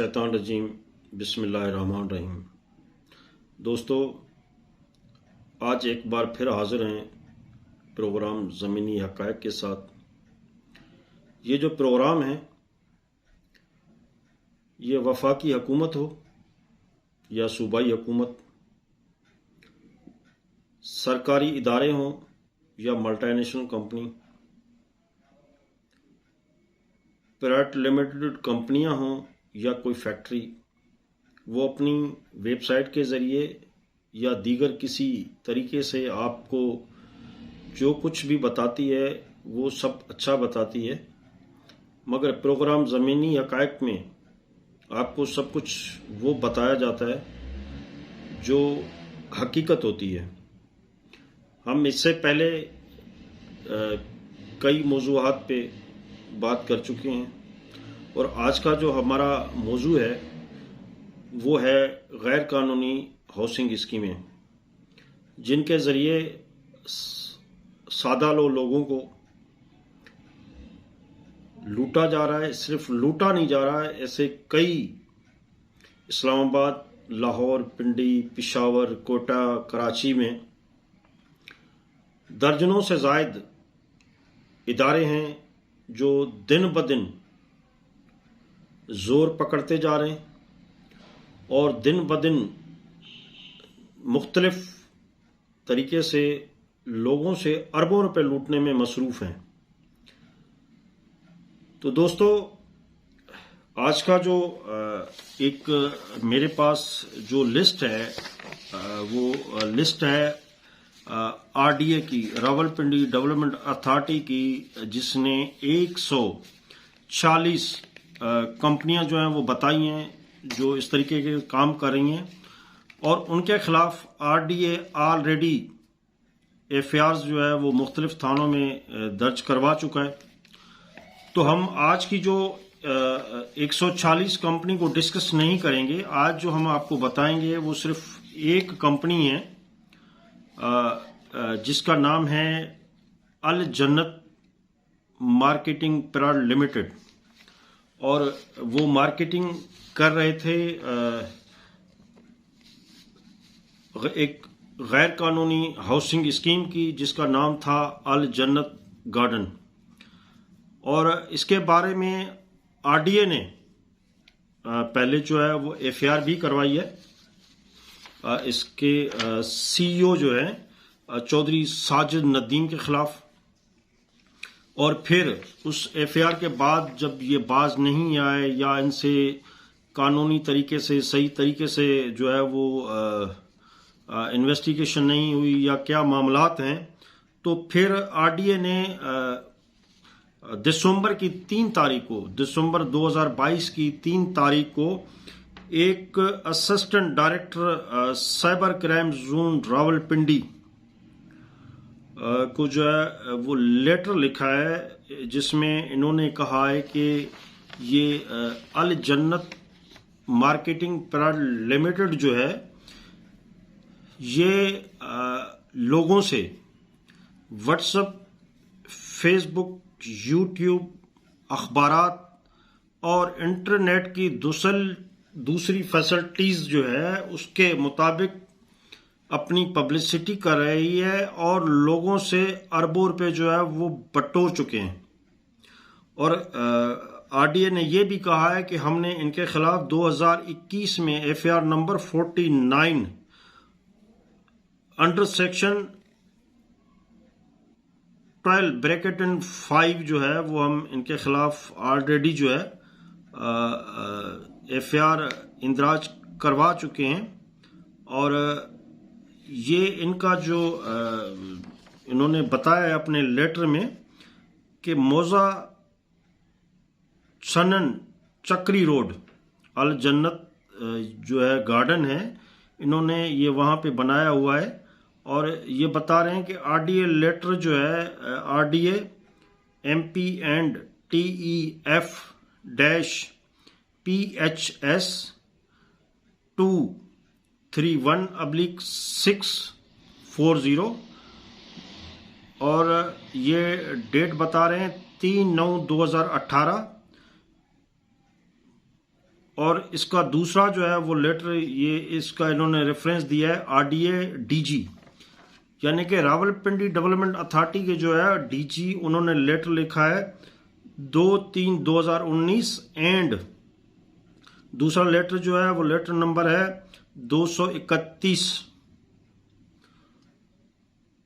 मिनश्शैतानिर्रजीम बिस्मिल्लाहिर्रहमानिर्रहीम। दोस्तों, आज एक बार फिर हाजिर हैं प्रोग्राम ज़मीनी हक़ाइक़ के साथ। ये जो प्रोग्राम है ये वफाकी हुकूमत हो या सूबाई हुकूमत, सरकारी इदारे हों या मल्टीनेशनल कंपनी, प्राइवेट लिमिटेड कंपनियां हों या कोई फैक्ट्री, वो अपनी वेबसाइट के ज़रिए या दीगर किसी तरीके से आपको जो कुछ भी बताती है वो सब अच्छा बताती है, मगर प्रोग्राम ज़मीनी हक़ाइक़ में आपको सब कुछ वो बताया जाता है जो हकीकत होती है। हम इससे पहले कई मौज़ूआत पे बात कर चुके हैं और आज का जो हमारा मौजू है वो है गैर कानूनी हाउसिंग स्कीमें, जिनके ज़रिए सादा लोगों को लूटा जा रहा है। सिर्फ लूटा नहीं जा रहा है, ऐसे कई इस्लामाबाद, लाहौर, पिंडी, पेशावर, कोटा, कराची में दर्जनों से ज़ायद इदारे हैं जो दिन ब दिन ज़ोर पकड़ते जा रहे हैं और दिन ब दिन मुख्तलिफ तरीके से लोगों से अरबों रुपए लूटने में मसरूफ़ हैं। तो दोस्तों, आज का जो एक मेरे पास जो लिस्ट है वो लिस्ट है RDA की, रावलपिंडी डेवलपमेंट अथॉरिटी की, जिसने 140 कंपनियां जो हैं वो बताई हैं जो इस तरीके के काम कर रही हैं और उनके खिलाफ RDA ऑलरेडी FIRs जो है वो मुख्तलिफ थानों में दर्ज करवा चुका है। तो हम आज की जो 140 कंपनी को डिस्कस नहीं करेंगे। आज जो हम आपको बताएंगे वो सिर्फ एक कंपनी है जिसका नाम है अल जन्नत मार्केटिंग प्राइवेट लिमिटेड, और वो मार्केटिंग कर रहे थे एक गैर कानूनी हाउसिंग स्कीम की जिसका नाम था अल जन्नत गार्डन। और इसके बारे में RDA ने पहले जो है वो FIR भी करवाई है इसके CEO जो है चौधरी साजिद नदीम के खिलाफ, और फिर उस FIR के बाद जब ये बाज नहीं आए या इनसे कानूनी तरीके से सही तरीके से जो है वो इन्वेस्टिगेशन नहीं हुई या क्या मामलात हैं, तो फिर RDA ने दिसंबर की 3 तारीख को, दिसंबर 2022 की 3 तारीख को एक assistant director cyber crime zone Rawalpindi को जो है वो लेटर लिखा है जिसमें इन्होंने कहा है कि ये अल जन्नत मार्केटिंग प्राइवेट लिमिटेड जो है ये लोगों से व्हाट्सएप, फेसबुक, यूट्यूब, अखबारात और इंटरनेट की दूसरी फैसिलिटीज़ जो है उसके मुताबिक अपनी पब्लिसिटी कर रही है और लोगों से अरबों रुपए जो है वो बटोर चुके हैं। और RDA ने यह भी कहा है कि हमने इनके खिलाफ 2021 में FIR नंबर 49 अंडर सेक्शन 12(5) जो है वो हम इनके खिलाफ ऑलरेडी जो है FIR इंदराज करवा चुके हैं। और ये इनका जो इन्होंने बताया अपने लेटर में कि मौजा सनन चक्री रोड अल जन्नत जो है गार्डन है, इन्होंने ये वहाँ पे बनाया हुआ है। और ये बता रहे हैं कि RDA लेटर जो है RDA MP एंड TEF-PHS 231/640, और ये डेट बता रहे हैं 3/9/2018, और इसका दूसरा जो है वो लेटर, ये इसका इन्होंने रेफरेंस दिया है आरडीए डीजी, यानी कि रावलपिंडी डेवलपमेंट अथॉरिटी के जो है डीजी, उन्होंने लेटर लिखा है 2/3/2019 एंड दूसरा लेटर जो है वो लेटर नंबर है 231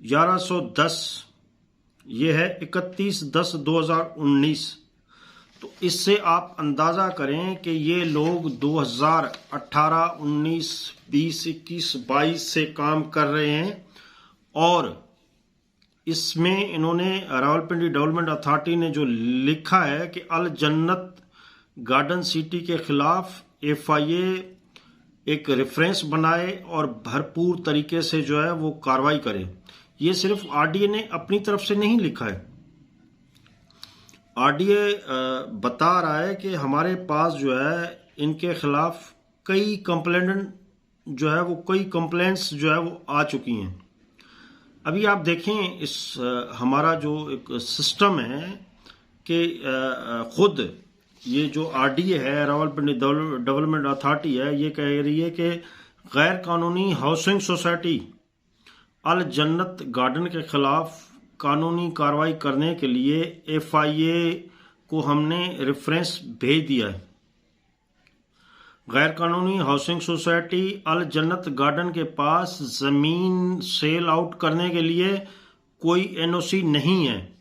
1110, ये है 31/10/2019। तो इससे आप अंदाजा करें कि ये लोग 2018, 19, 20, 21, 22 से काम कर रहे हैं और इसमें इन्होंने रावलपिंडी डेवलपमेंट अथॉरिटी ने जो लिखा है कि अल जन्नत गार्डन सिटी के खिलाफ एफआईए एक रेफरेंस बनाए और भरपूर तरीके से जो है वो कार्रवाई करे। ये सिर्फ आरडीए ने अपनी तरफ से नहीं लिखा है, आरडीए बता रहा है कि हमारे पास जो है इनके खिलाफ कई कंप्लेंट जो है वो कई कंप्लेंट्स जो है वो आ चुकी हैं। अभी आप देखें इस हमारा जो एक सिस्टम है कि खुद ये जो आरडीए है, रावलपिंडी डेवलपमेंट अथॉरिटी है, ये कह रही है कि गैर कानूनी हाउसिंग सोसाइटी अल जन्नत गार्डन के खिलाफ कानूनी कार्रवाई करने के लिए एफआईए को हमने रेफरेंस भेज दिया है। गैर कानूनी हाउसिंग सोसाइटी अल जन्नत गार्डन के पास जमीन सेल आउट करने के लिए कोई एनओसी नहीं है,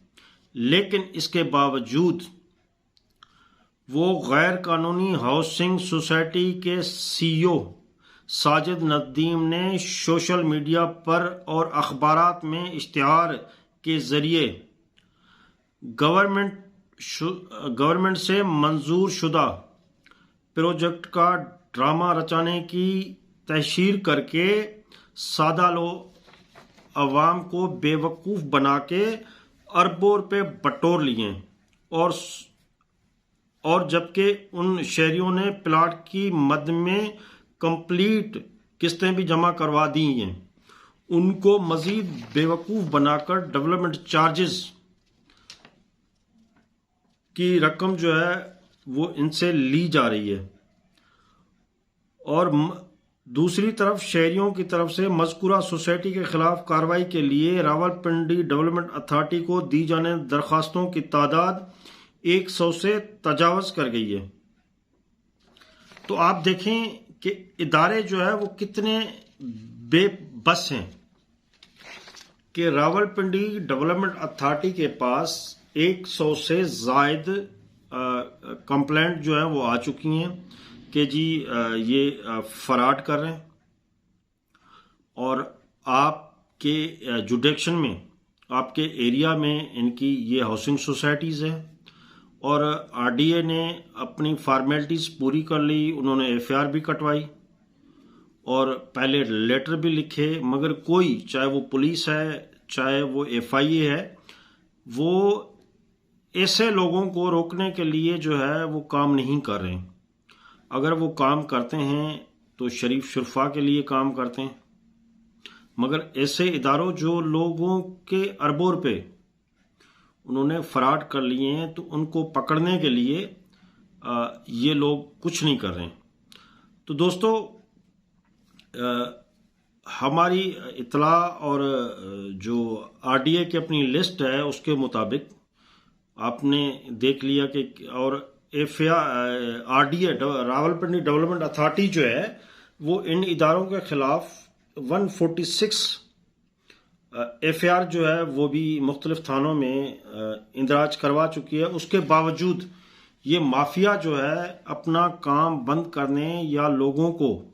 लेकिन इसके बावजूद वो गैर कानूनी हाउसिंग सोसाइटी के सीईओ साजिद नदीम ने सोशल मीडिया पर और अखबारात में इश्तिहार के जरिए गवर्नमेंट से मंजूर शुदा प्रोजेक्ट का ड्रामा रचाने की तहसीर करके सादा अवाम को बेवकूफ़ बना के अरबों रुपए बटोर लिए और जबकि उन शहरियों ने प्लाट की मद में कंप्लीट किस्तें भी जमा करवा दी हैं, उनको मजीद बेवकूफ़ बनाकर डेवलपमेंट चार्जेस की रकम जो है वो इनसे ली जा रही है। और दूसरी तरफ शहरियों की तरफ से मज़कूरा सोसाइटी के खिलाफ कार्रवाई के लिए रावलपिंडी डेवलपमेंट अथॉरिटी को दी जाने दरखास्तों की तादाद 100 से तजावज कर गई है। तो आप देखें कि इदारे जो है वो कितने बेबस हैं कि रावलपिंडी डेवलपमेंट अथॉरिटी के पास 100 से जायद कंप्लेंट जो है वो आ चुकी हैं कि जी ये फ्रॉड कर रहे हैं और आपके जुडिक्शन में, आपके एरिया में इनकी ये हाउसिंग सोसाइटीज़ है और आरडीए ने अपनी फॉर्मेलिटीज़ पूरी कर ली, उन्होंने एफआईआर भी कटवाई और पहले लेटर भी लिखे, मगर कोई, चाहे वो पुलिस है चाहे वो एफआईए है, वो ऐसे लोगों को रोकने के लिए जो है वो काम नहीं कर रहे हैं। अगर वो काम करते हैं तो शरीफ शुरफा के लिए काम करते हैं, मगर ऐसे इदारों जो लोगों के अरबों रुपए उन्होंने फ्रॉड कर लिए हैं तो उनको पकड़ने के लिए ये लोग कुछ नहीं कर रहे हैं। तो दोस्तों, हमारी इतला और जो आरडीए की अपनी लिस्ट है उसके मुताबिक आपने देख लिया कि और आरडीए रावलपिंडी डेवलपमेंट अथॉरिटी जो है वो इन इदारों के खिलाफ 146 एफआईआर जो है वो भी मुख्तलिफ थानों में इंदराज करवा चुकी है। उसके बावजूद ये माफिया जो है अपना काम बंद करने या लोगों को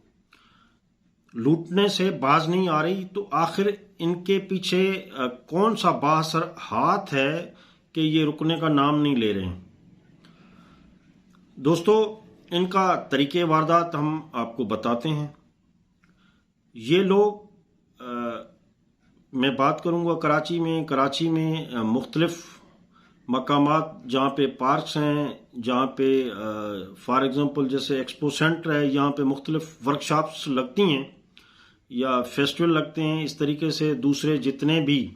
लूटने से बाज नहीं आ रही। तो आखिर इनके पीछे कौन सा बासर हाथ है कि ये रुकने का नाम नहीं ले रहे हैं। दोस्तों, इनका तरीके वारदात हम आपको बताते हैं। ये लोग मैं बात करूंगा कराची में मुख्तलिफ मकामात जहाँ पे पार्क्स हैं, जहाँ पे फॉर एग्जांपल जैसे एक्सपो सेंटर है, यहाँ पे मुख्तलिफ वर्कशॉप्स लगती हैं या फेस्टिवल लगते हैं। इस तरीके से दूसरे जितने भी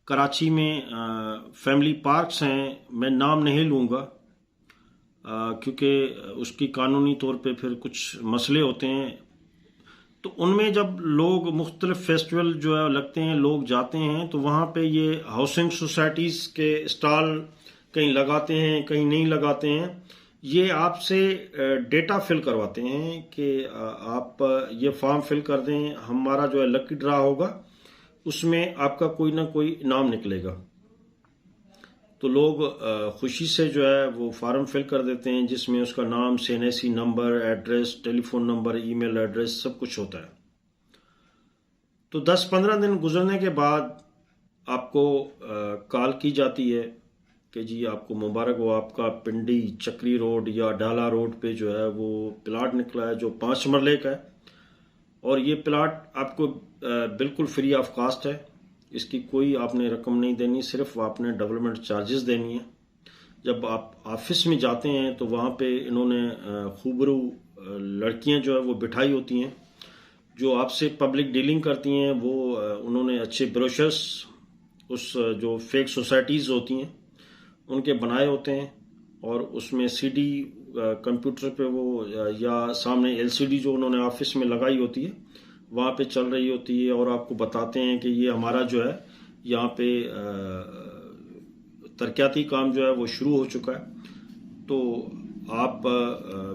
कराची में फैमिली पार्क्स हैं, मैं नाम नहीं लूँगा, क्योंकि उसकी कानूनी तौर पे फिर कुछ मसले होते हैं। तो उनमें जब लोग मुख्तलिफ फेस्टिवल जो है लगते हैं, लोग जाते हैं, तो वहाँ पे ये हाउसिंग सोसाइटीज़ के स्टॉल कहीं लगाते हैं, कहीं नहीं लगाते हैं। ये आपसे डेटा फिल करवाते हैं कि आप ये फॉर्म फिल कर दें, हमारा जो है लकी ड्रा होगा, उसमें आपका कोई ना कोई इनाम निकलेगा। तो लोग खुशी से जो है वो फॉर्म फिल कर देते हैं, जिसमें उसका नाम, CNAC number, address, telephone number, email address सब कुछ होता है। तो 10-15 दिन गुजरने के बाद आपको कॉल की जाती है कि जी आपको मुबारक हो, आपका पिंडी चक्री रोड या डाला रोड पे जो है वो प्लाट निकला है जो 5 मरले का है, और ये प्लाट आपको बिल्कुल फ्री ऑफ कास्ट है। इसकी कोई आपने रकम नहीं देनी, सिर्फ आपने डेवलपमेंट चार्जेस देनी है। जब आप ऑफिस में जाते हैं तो वहाँ पे इन्होंने खूबरू लड़कियाँ जो है वो बिठाई होती हैं, जो आपसे पब्लिक डीलिंग करती हैं। वो उन्होंने अच्छे ब्रोशर्स उस जो फेक सोसाइटीज़ होती हैं उनके बनाए होते हैं, और उसमें सीडी कंप्यूटर पे वो या सामने एलसीडी जो उन्होंने ऑफिस में लगाई होती है वहाँ पे चल रही होती है, और आपको बताते हैं कि ये हमारा जो है यहाँ पे तरक्याती काम जो है वो शुरू हो चुका है। तो आप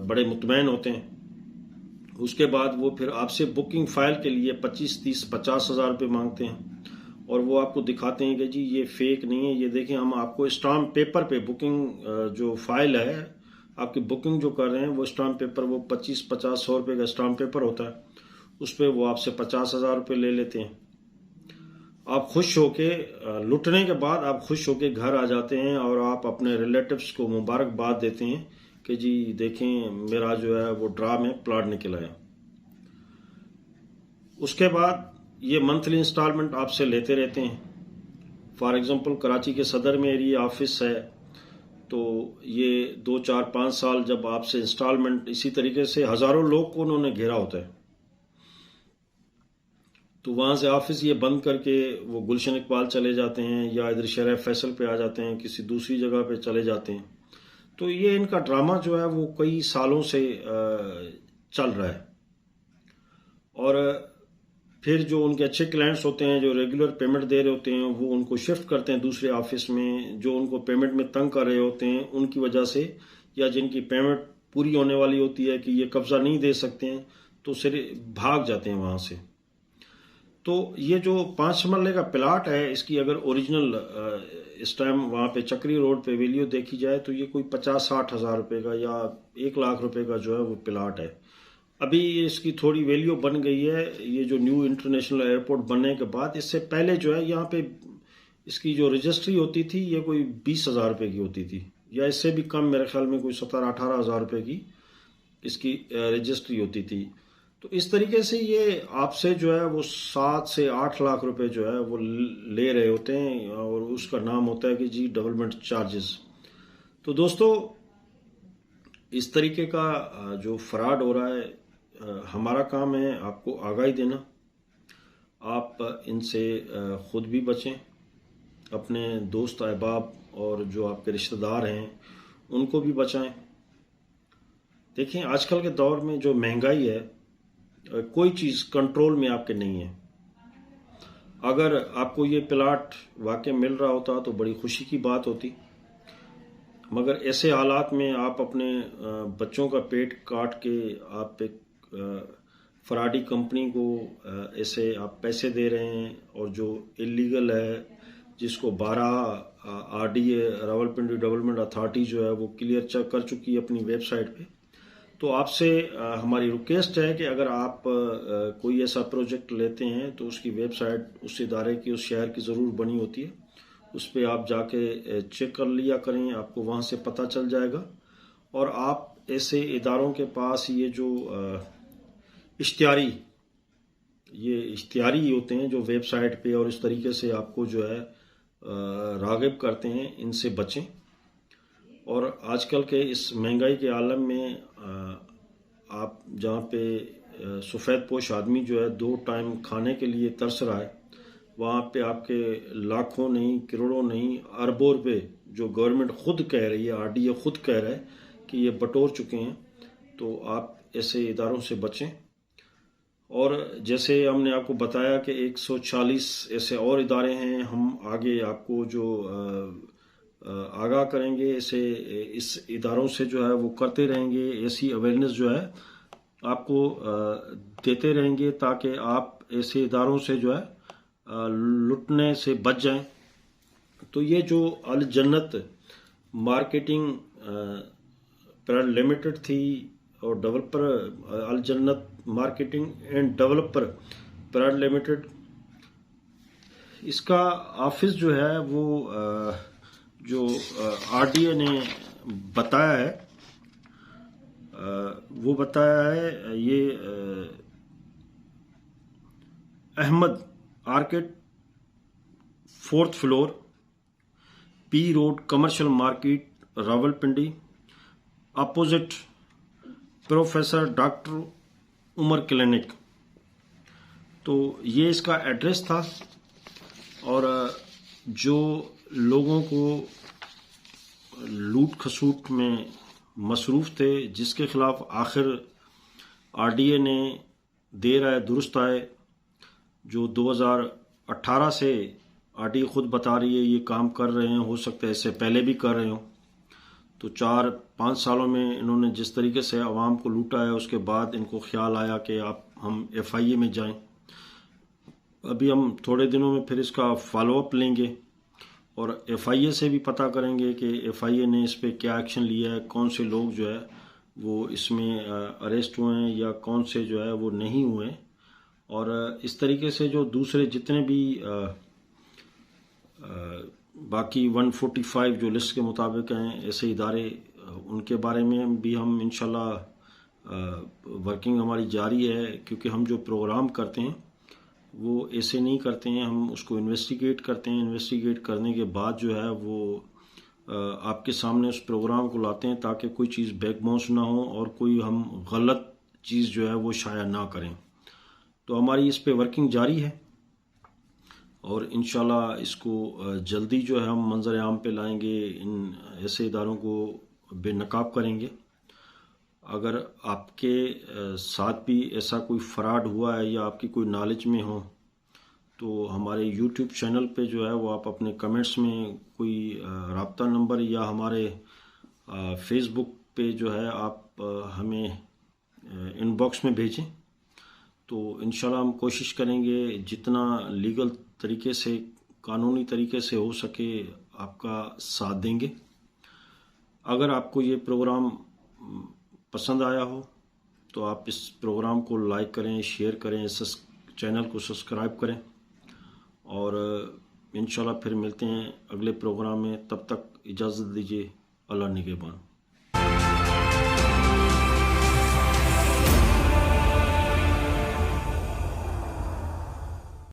बड़े मुतमैन होते हैं। उसके बाद वो फिर आपसे बुकिंग फाइल के लिए 25, 30, 50 हज़ार रुपये मांगते हैं, और वो आपको दिखाते हैं कि जी ये फेक नहीं है, ये देखें हम आपको स्टाम्प पेपर पे बुकिंग जो फाइल है आपकी बुकिंग जो कर रहे हैं वो स्टाम्प पेपर, वो 25-50-100 रुपये का स्टाम्प पेपर होता है, उस पर वो आपसे 50,000 रुपये ले लेते हैं। आप खुश होके लुटने के बाद आप खुश होके घर आ जाते हैं, और आप अपने रिलेटिव्स को मुबारकबाद देते हैं कि जी देखें मेरा जो है वो ड्रा में प्लाट निकल आया। उसके बाद ये मंथली इंस्टॉलमेंट आपसे लेते रहते हैं। फॉर एग्जांपल कराची के सदर में एरिया ऑफिस है, तो ये 2, 4, 5 साल जब आपसे इंस्टॉलमेंट, इसी तरीके से हज़ारों लोग को उन्होंने घेरा होता है। तो वहाँ से ऑफिस ये बंद करके वो गुलशन इकबाल चले जाते हैं, या इधर शहर फैसल पे आ जाते हैं, किसी दूसरी जगह पे चले जाते हैं। तो ये इनका ड्रामा जो है वो कई सालों से चल रहा है। और फिर जो उनके अच्छे क्लाइंट्स होते हैं, जो रेगुलर पेमेंट दे रहे होते हैं, वो उनको शिफ्ट करते हैं दूसरे ऑफिस में। जो उनको पेमेंट में तंग कर रहे होते हैं उनकी वजह से, या जिनकी पेमेंट पूरी होने वाली होती है कि ये कब्जा नहीं दे सकते हैं, तो सिर्फ भाग जाते हैं वहाँ से। तो ये जो 5 मरले का प्लाट है, इसकी अगर ओरिजिनल इस टाइम वहाँ पे चक्री रोड पे वैल्यू देखी जाए तो ये कोई 50-60 हज़ार रुपये का या 1 लाख रुपए का जो है वो प्लाट है। अभी इसकी थोड़ी वैल्यू बन गई है, ये जो न्यू इंटरनेशनल एयरपोर्ट बनने के बाद। इससे पहले जो है यहाँ पे इसकी जो रजिस्ट्री होती थी ये कोई 20,000 रुपये की होती थी, या इससे भी कम, मेरे ख्याल में कोई 17-18 हज़ार रुपये की इसकी रजिस्ट्री होती थी। तो इस तरीके से ये आपसे जो है वो 7 से 8 लाख रुपए जो है वो ले रहे होते हैं, और उसका नाम होता है कि जी डेवलपमेंट चार्जेस। तो दोस्तों इस तरीके का जो फ्रॉड हो रहा है, हमारा काम है आपको आगाही देना। आप इनसे खुद भी बचें, अपने दोस्त अहबाब और जो आपके रिश्तेदार हैं उनको भी बचाएं। देखें आजकल के दौर में जो महंगाई है, कोई चीज़ कंट्रोल में आपके नहीं है। अगर आपको ये प्लाट वाकई मिल रहा होता तो बड़ी खुशी की बात होती, मगर ऐसे हालात में आप अपने बच्चों का पेट काट के आप एक फराडी कंपनी को ऐसे आप पैसे दे रहे हैं, और जो इलीगल है, जिसको 12 आरडीए रावलपिंडी डेवलपमेंट अथॉरिटी जो है वो क्लियर कर चुकी है अपनी वेबसाइट पे। तो आपसे हमारी रिक्वेस्ट है कि अगर आप कोई ऐसा प्रोजेक्ट लेते हैं तो उसकी वेबसाइट उस इदारे की, उस शहर की ज़रूर बनी होती है, उस पर आप जाके चेक कर लिया करें, आपको वहाँ से पता चल जाएगा। और आप ऐसे इदारों के पास ये जो इश्तिहारी होते हैं जो वेबसाइट पे और इस तरीके से आपको जो है राग़िब करते हैं, इनसे बचें। और आजकल के इस महंगाई के आलम में आप जहाँ पे सफ़ेद पोश आदमी जो है 2 टाइम खाने के लिए तरस रहा है, वहाँ पे आपके लाखों नहीं, करोड़ों नहीं, अरबों रुपए जो गवर्नमेंट खुद कह रही है, आरडीए खुद कह रहा है कि ये बटोर चुके हैं, तो आप ऐसे इदारों से बचें। और जैसे हमने आपको बताया कि 140 ऐसे और इदारे हैं, हम आगे आपको जो आगाह करेंगे, ऐसे इस इदारों से जो है वो करते रहेंगे, ऐसी अवेयरनेस जो है आपको देते रहेंगे, ताकि आप ऐसे इदारों से जो है लुटने से बच जाएं। तो ये जो अल जन्नत मार्केटिंग प्राइवेट लिमिटेड थी और डेवलपर अल जन्नत marketing end developer private limited, इसका ऑफिस जो है वो जो आरडीए ने बताया है, वो बताया है ये Ahmad arcade, 4th floor, P road, commercial market, Rawalpindi, opposite professor doctor Umar clinic. तो ये इसका एड्रेस था। और जो लोगों को लूट खसूट में मसरूफ़ थे, जिसके खिलाफ आखिर आरडीए ने देर आए दुरुस्त आए, जो 2018 से आरडीए खुद बता रही है ये काम कर रहे हैं, हो सकता है इससे पहले भी कर रहे हो। तो 4-5 सालों में इन्होंने जिस तरीके से आवाम को लूटा है, उसके बाद इनको ख्याल आया कि हम एफआईए में जाएं। अभी हम थोड़े दिनों में फिर इसका फॉलोअप लेंगे और एफआईए से भी पता करेंगे कि एफआईए ने इस पे क्या एक्शन लिया है, कौन से लोग जो है वो इसमें अरेस्ट हुए हैं या कौन से जो है वो नहीं हुए। और इस तरीके से जो दूसरे जितने भी बाकी 145 जो लिस्ट के मुताबिक हैं ऐसे इदारे, उनके बारे में भी हम इंशाल्लाह वर्किंग हमारी जारी है, क्योंकि हम जो प्रोग्राम करते हैं वो ऐसे नहीं करते हैं, हम उसको इन्वेस्टिगेट करते हैं। इन्वेस्टिगेट करने के बाद जो है वो आपके सामने उस प्रोग्राम को लाते हैं, ताकि कोई चीज़ बैक बाउंस ना हो और कोई हम गलत चीज़ जो है वो शाया ना करें। तो हमारी इस पे वर्किंग जारी है और इंशाल्लाह इसको जल्दी जो है हम मंजर आम पे लाएंगे, इन ऐसे इदारों को बेनकाब करेंगे। अगर आपके साथ भी ऐसा कोई फ्रॉड हुआ है या आपकी कोई नॉलेज में हो, तो हमारे यूट्यूब चैनल पे जो है वो आप अपने कमेंट्स में कोई राब्ता नंबर या हमारे फेसबुक पे जो है आप हमें इनबॉक्स में भेजें। तो इंशाल्लाह हम कोशिश करेंगे जितना लीगल तरीके से, कानूनी तरीके से हो सके आपका साथ देंगे। अगर आपको ये प्रोग्राम पसंद आया हो तो आप इस प्रोग्राम को लाइक करें, शेयर करें, चैनल को सब्सक्राइब करें और इंशाल्लाह फिर मिलते हैं अगले प्रोग्राम में। तब तक इजाज़त दीजिए। अल्लाह निगहबान।